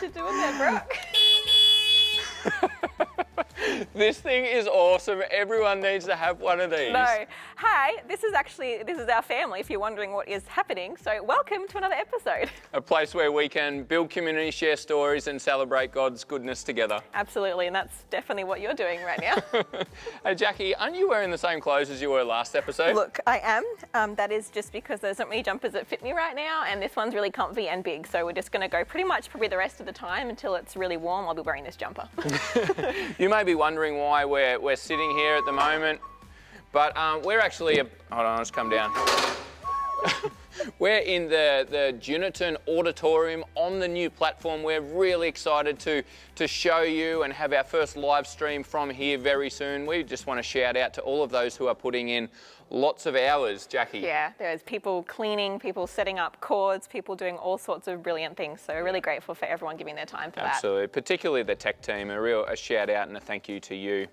you doing there, Brooke? This thing is awesome. Everyone needs to have one of these. No. Hi, this is our family, if you're wondering what is happening. So welcome to another episode. A place where we can build community, share stories and celebrate God's goodness together. Absolutely, and that's definitely what you're doing right now. Hey Jackie, aren't you wearing the same clothes as you were last episode? Look, I am. That is just because there's not many jumpers that fit me right now, and this one's really comfy and big. So we're just going to go pretty much probably the rest of the time until it's really warm. I'll be wearing this jumper. You may be wondering why we're sitting here at the moment, but we're actually, hold on, I'll just come down. We're in the Junortoun Auditorium on the new platform. We're really excited to show you and have our first live stream from here very soon. We just want to shout out to all of those who are putting in lots of hours, Jackie. Yeah, there's people cleaning, people setting up cords, people doing all sorts of brilliant things. So we're really grateful for everyone giving their time for that. Absolutely, particularly the tech team. A shout out and a thank you to you.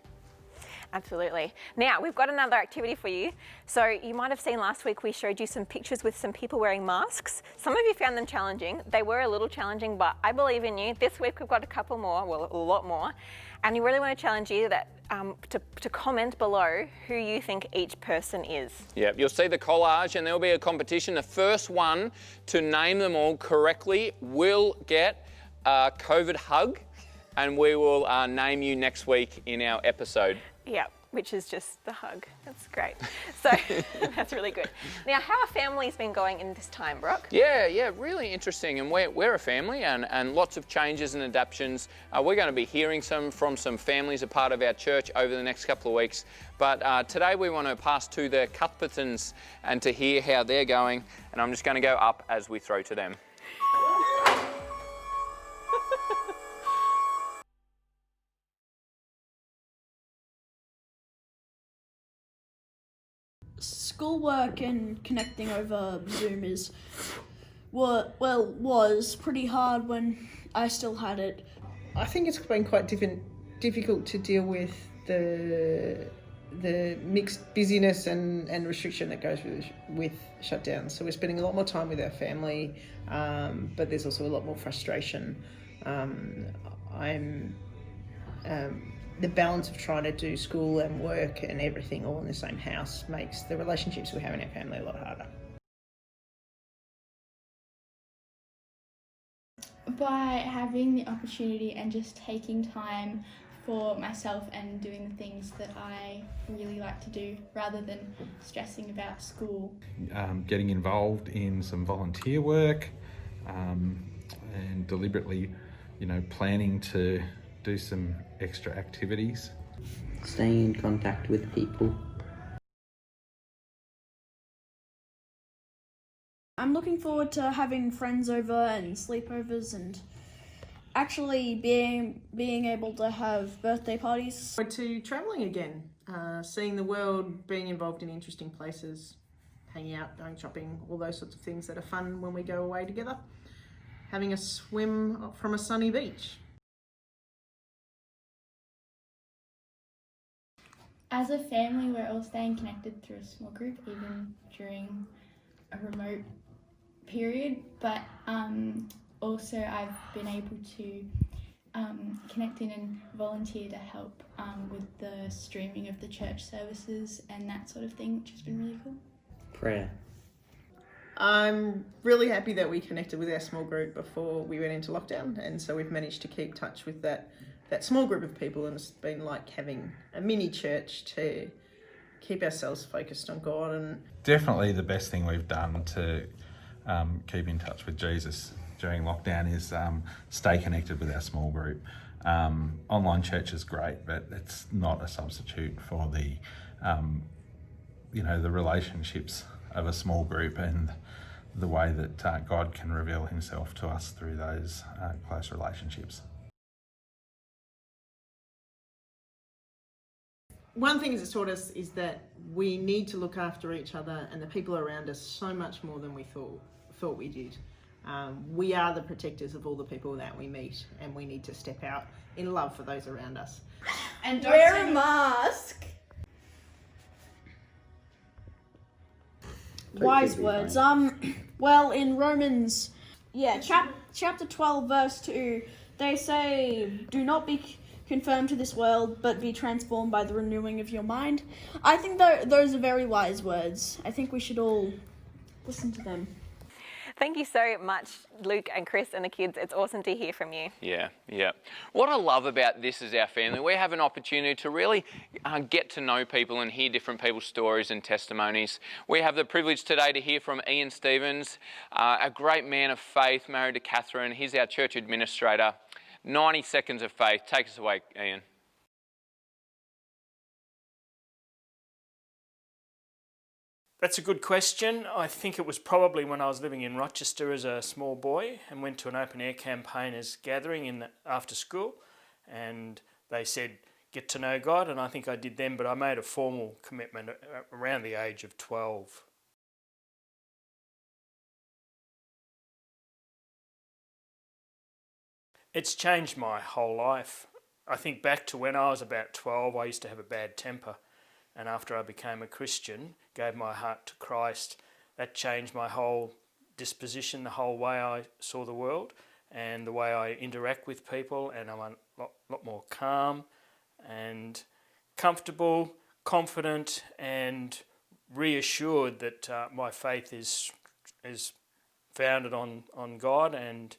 Absolutely. Now, we've got another activity for you. So you might have seen last week we showed you some pictures with some people wearing masks. Some of you found them challenging. They were a little challenging, but I believe in you. This week we've got a couple more, well, a lot more. And we really want to challenge you that to comment below who you think each person is. Yeah, you'll see the collage and there'll be a competition. The first one to name them all correctly will get a COVID hug, and we will name you next week in our episode. Yeah, which is just the hug. That's great. So that's really good. Now, how have families been going in this time, Brooke? Yeah, really interesting. And we're a family and lots of changes and adaptations. We're going to be hearing from some families, a part of our church, over the next couple of weeks. But today we want to pass to the Cuthbertsons and to hear how they're going. And I'm just going to go up as we throw to them. Schoolwork and connecting over Zoom was pretty hard when I still had it. I think it's been quite difficult to deal with the mixed busyness and restriction that goes with shutdowns. So we're spending a lot more time with our family, but there's also a lot more frustration. The balance of trying to do school and work and everything all in the same house makes the relationships we have in our family a lot harder. By having the opportunity and just taking time for myself and doing the things that I really like to do rather than stressing about school. Getting involved in some volunteer work and deliberately, planning to do some extra activities. Staying in contact with people. I'm looking forward to having friends over and sleepovers and actually being able to have birthday parties. To travelling again, seeing the world, being involved in interesting places, hanging out, going shopping, all those sorts of things that are fun when we go away together. Having a swim from a sunny beach. As a family, we're all staying connected through a small group, even during a remote period, but also I've been able to connect in and volunteer to help with the streaming of the church services and that sort of thing, which has been really cool. Prayer. I'm really happy that we connected with our small group before we went into lockdown, and so we've managed to keep touch with that small group of people, and it's been like having a mini church to keep ourselves focused on God. And definitely the best thing we've done to keep in touch with Jesus during lockdown is stay connected with our small group. Online church is great, but it's not a substitute for the the relationships of a small group and the way that God can reveal himself to us through those close relationships. one thing it's taught us is that we need to look after each other and the people around us so much more than we thought we did. We are the protectors of all the people that we meet, and we need to step out in love for those around us. And wear a mask. Wise words. Well, in Romans chapter 12, verse 2, they say, "Do not be conformed to this world, but be transformed by the renewing of your mind." I think those are very wise words. I think we should all listen to them. Thank you so much, Luke and Chris and the kids. It's awesome to hear from you. Yeah. What I love about this is our family. We have an opportunity to really get to know people and hear different people's stories and testimonies. We have the privilege today to hear from Ian Stevens, a great man of faith, married to Catherine. He's our church administrator. 90 seconds of faith. Take us away, Ian. That's a good question. I think it was probably when I was living in Rochester as a small boy and went to an open air campaigners gathering after school, and they said, "Get to know God," and I think I did then, but I made a formal commitment around the age of 12. It's changed my whole life. I think back to when I was about 12, I used to have a bad temper. And after I became a Christian, gave my heart to Christ, that changed my whole disposition, the whole way I saw the world and the way I interact with people, and I'm a lot more calm and comfortable, confident and reassured that my faith is founded on God and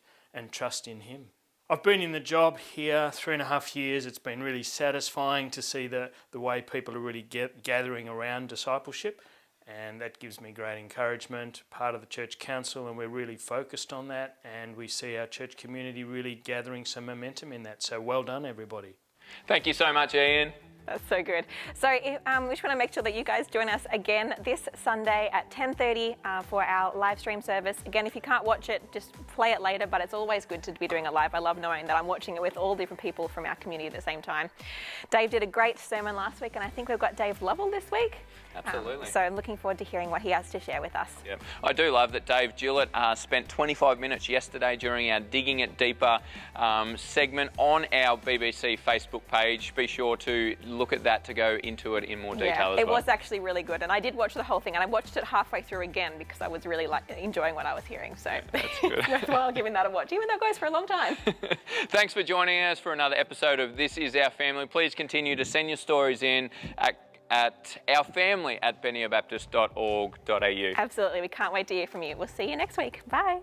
trust in Him. I've been in the job here 3.5 years. It's been really satisfying to see the way people are really gathering around discipleship, and that gives me great encouragement. Part of the church council, and we're really focused on that, and we see our church community really gathering some momentum in that. So well done, everybody. Thank you so much, Ian. That's so good. So we just want to make sure that you guys join us again this Sunday at 10:30 for our live stream service. Again, if you can't watch it, just play it later, but it's always good to be doing it live. I love knowing that I'm watching it with all different people from our community at the same time. Dave did a great sermon last week, and I think we've got Dave Lovell this week. Absolutely. So I'm looking forward to hearing what he has to share with us. Yeah. I do love that Dave Gillett spent 25 minutes yesterday during our Digging It Deeper segment on our BBC Facebook page. Be sure to look at that to go into it in more detail as well. It was actually really good, and I did watch the whole thing, and I watched it halfway through again because I was really enjoying what I was hearing. So that's good. It's worthwhile giving that a watch, even though it goes for a long time. Thanks for joining us for another episode of This Is Our Family. Please continue to send your stories in at ourfamily@bendigobaptist.org.au. Absolutely. We can't wait to hear from you. We'll see you next week. Bye.